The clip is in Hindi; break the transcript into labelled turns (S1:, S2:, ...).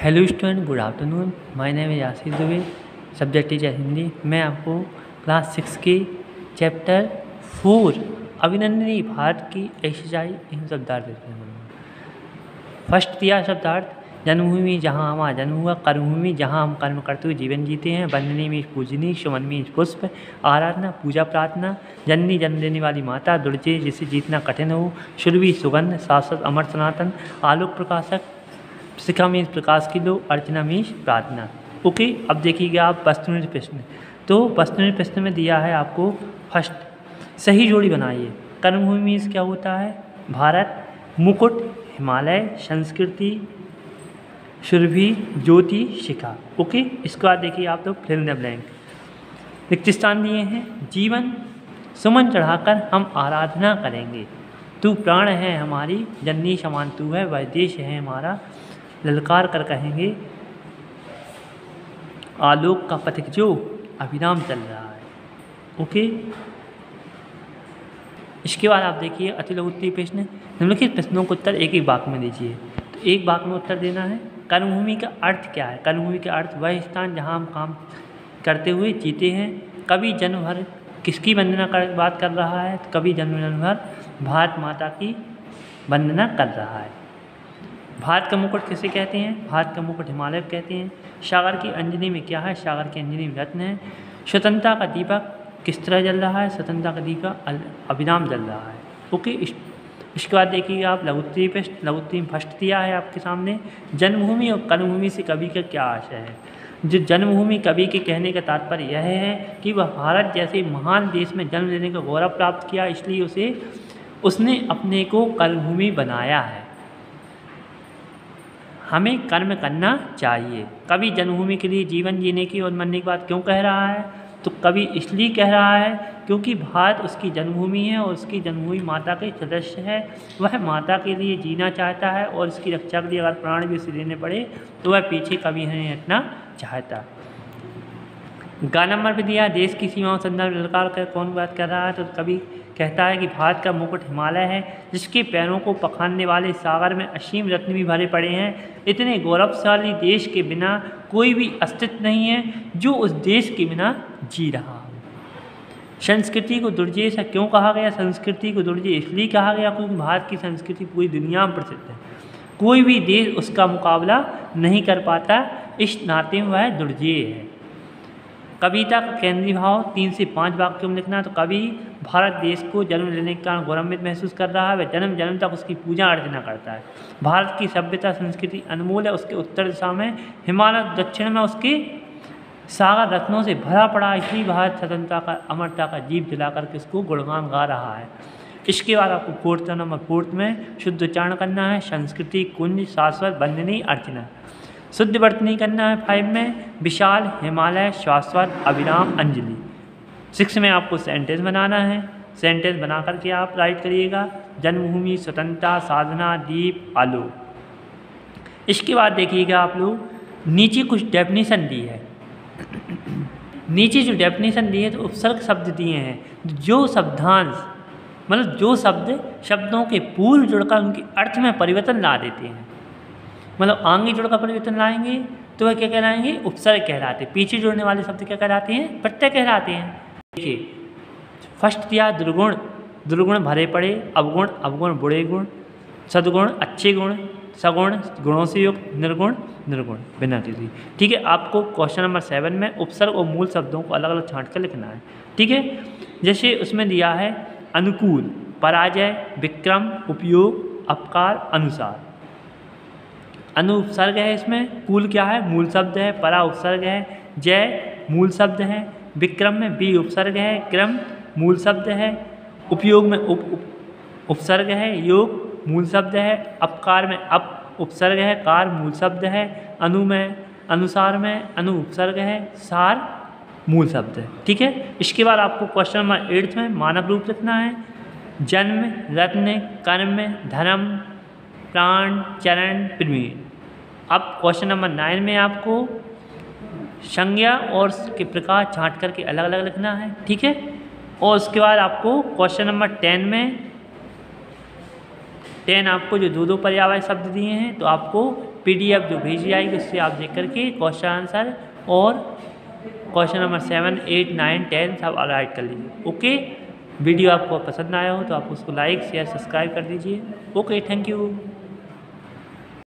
S1: Hello student, good afternoon. My name is Ashish Dubey, subject teacher Hindi. मैं आपको क्लास 6 के चैप्टर 4 अभिनंदनीय भारत की एक्सरसाइज इन शब्दार्थ देखने वाला। फर्स्ट दिया शब्दार्थ, जन्मभूमि जहाँ हमारा जन्म हुआ, कर्मभूमि जहाँ हम कर्म करते हुए जीवन जीते हैं, वंदनीय मीन्स पूजनीय, सुमन मीन्स पुष्प, आराधना पूजा प्रार्थना, जननी जन्म देने वाली माता, दुर्जय जिसे जीतना कठिन हो, सुरभि सुगंध, शाश्वत अमर सनातन, आलोक प्रकाशक, शिखा मीन्स प्रकाश की लो, अर्चना मीन्स प्रार्थना। ओके, अब देखिएगा आप वस्तुनिष्ठ प्रश्न। तो वस्तुनिष्ठ प्रश्न में दिया है आपको फर्स्ट, सही जोड़ी बनाइए। कर्मभूमि मीन्स क्या होता है? भारत, मुकुट, हिमालय, संस्कृति, सुरभि, ज्योति, शिखा। ओके, इसके बाद देखिए आप लोग फिल इन द ब्लैंक। रिक्त स्थान दिए हैं, जीवन सुमन चढ़ाकर हम आराधना करेंगे, तू प्राण है हमारी, जननी समान तू है, वह देश है हमारा, ललकार कर कहेंगे, आलोक का पथिक जो अभिराम चल रहा है। ओके, इसके बाद आप देखिए अति लघु उत्तरीय प्रश्न। निम्नलिखित प्रश्नों को उत्तर एक एक वाक्य में दीजिए। तो एक वाक्य में उत्तर देना है। कर्मभूमि का अर्थ क्या है? कर्मभूमि का अर्थ वह स्थान जहाँ हम काम करते हुए जीते हैं। कभी जन्म भर किसकी वंदना कर बात कर रहा है? तो कभी जन्म भर भारत माता की वंदना कर रहा है। भारत का मुकुट किसे कहते हैं? भारत का मुकुट हिमालय कहते हैं। सागर की अंजनी में क्या है? सागर की अंजनी में रत्न है। स्वतंत्रता का दीपक किस तरह जल रहा है? स्वतंत्रता का दीपक अभिराम जल रहा है। ओके, इसके बाद देखिए आप लघु उत्तरीय प्रश्न। लघु उत्तरीय फर्स्ट दिया है आपके सामने, जन्मभूमि और कर्मभूमि से कवि का क्या आशय है? जो जन्मभूमि कवि के कहने का तात्पर्य यह है कि वह भारत जैसे महान देश में जन्म लेने का गौरव प्राप्त किया, इसलिए उसने अपने को कर्मभूमि बनाया है। हमें कर्म करना चाहिए। कवि जन्मभूमि के लिए जीवन जीने की और मरने की बात क्यों कह रहा है? तो कवि इसलिए कह रहा है क्योंकि भारत उसकी जन्मभूमि है और उसकी जन्मभूमि माता के सदस्य है। वह माता के लिए जीना चाहता है और इसकी रक्षा के लिए अगर प्राण भी उसे देने पड़े तो वह पीछे कभी नहीं हटना चाहता। गा नंबर पे दिया, देश की सीमाओं संदर्भ ललकार कर कौन बात कर रहा है? तो कवि कहता है कि भारत का मुकुट हिमालय है, जिसके पैरों को पखानने वाले सागर में असीम रत्न भी भरे पड़े हैं। इतने गौरवशाली देश के बिना कोई भी अस्तित्व नहीं है जो उस देश के बिना जी रहा हो। संस्कृति को दुर्जय से क्यों कहा गया? संस्कृति को दुर्जय इसलिए कहा गया क्योंकि भारत की संस्कृति पूरी दुनिया में प्रसिद्ध है, कोई भी देश उसका मुकाबला नहीं कर पाता, इस नाते वह दुर्जय है। कविता का केंद्रीय भाव 3 से 5 वाक्यों में लिखना। तो कवि भारत देश को जन्म लेने के कारण गौरवान्वित महसूस कर रहा है, वह जन्म जन्म तक उसकी पूजा अर्चना करता है। भारत की सभ्यता संस्कृति अनमोल है, उसके उत्तर दिशा में हिमालय, दक्षिण में उसके सागर रत्नों से भरा पड़ा, इसलिए भारत स्वतंत्रता का अमरता का जीव जला करके उसको गुणगान गा रहा है। इसके बाद आपको फोर्थ में शुद्ध उच्चारण करना है। संस्कृति, कुंज, शाश्वत, वंदनीय, अर्चना। शुद्ध वर्तनी करना है 5 में, विशाल, हिमालय, शाश्वत, अभिराम, अंजलि। 6 में आपको सेंटेंस बनाना है। सेंटेंस बना करके आप राइट करिएगा। जन्मभूमि, स्वतंत्रता, साधना, दीप, आलोक। इसके बाद देखिएगा आप लोग, नीचे कुछ डेफिनेशन दी है। नीचे जो डेफिनेशन दी है तो उपसर्ग शब्द दिए हैं, जो शब्दांश मतलब जो शब्दों के पूर्व जुड़कर उनके अर्थ में परिवर्तन ला देते हैं। मतलब आगे जुड़कर परिवर्तन लाएंगे तो वह क्या कहलाएंगे? उपसर्ग कहलाते हैं। पीछे जुड़ने वाले शब्द क्या कहलाते हैं? प्रत्यय कहलाते हैं। देखिए फर्स्ट दिया दुर्गुण, दुर्गुण भरे पड़े, अवगुण, अवगुण बुरे गुण, सद्गुण अच्छे गुण, सगुण गुणों से युक्त, निर्गुण निर्गुण बिना किसी। ठीक है, आपको क्वेश्चन नंबर 7 में उपसर्ग और मूल शब्दों को अलग अलग छांट कर लिखना है। ठीक है, जैसे उसमें दिया है अनुकूल, पराजय, विक्रम, उपयोग, अपकार, अनुसार। अनु उपसर्ग है इसमें, कूल क्या है? मूल शब्द है, परा उपसर्ग है, जय मूल शब्द है, विक्रम में बी उपसर्ग है, क्रम मूल शब्द है, उपयोग में उपसर्ग है, योग मूल शब्द है, अपकार में अप उपसर्ग है, कार मूल शब्द है, अनु में अनुसार में अनु उपसर्ग है, सार मूल शब्द है। ठीक है, इसके बाद आपको क्वेश्चन नंबर 8 में मानक रूप लिखना है। जन्म, रत्न, कर्म, धर्म, प्राण, चरण, पृथ्वी। अब क्वेश्चन नंबर 9 में आपको संज्ञा और के प्रकार छांट करके अलग अलग लिखना है। ठीक है, और उसके बाद आपको क्वेश्चन नंबर 10 में 10 आपको जो दो पर्यायवाची शब्द दिए हैं तो आपको PDF जो भेजी जाएगी उससे आप देख करके क्वेश्चन आंसर और क्वेश्चन नंबर 7, 8, 9, 10 सब राइट कर लीजिए। ओके, वीडियो आपको पसंद आया हो तो आप उसको लाइक शेयर सब्सक्राइब कर दीजिए। Okay, thank you.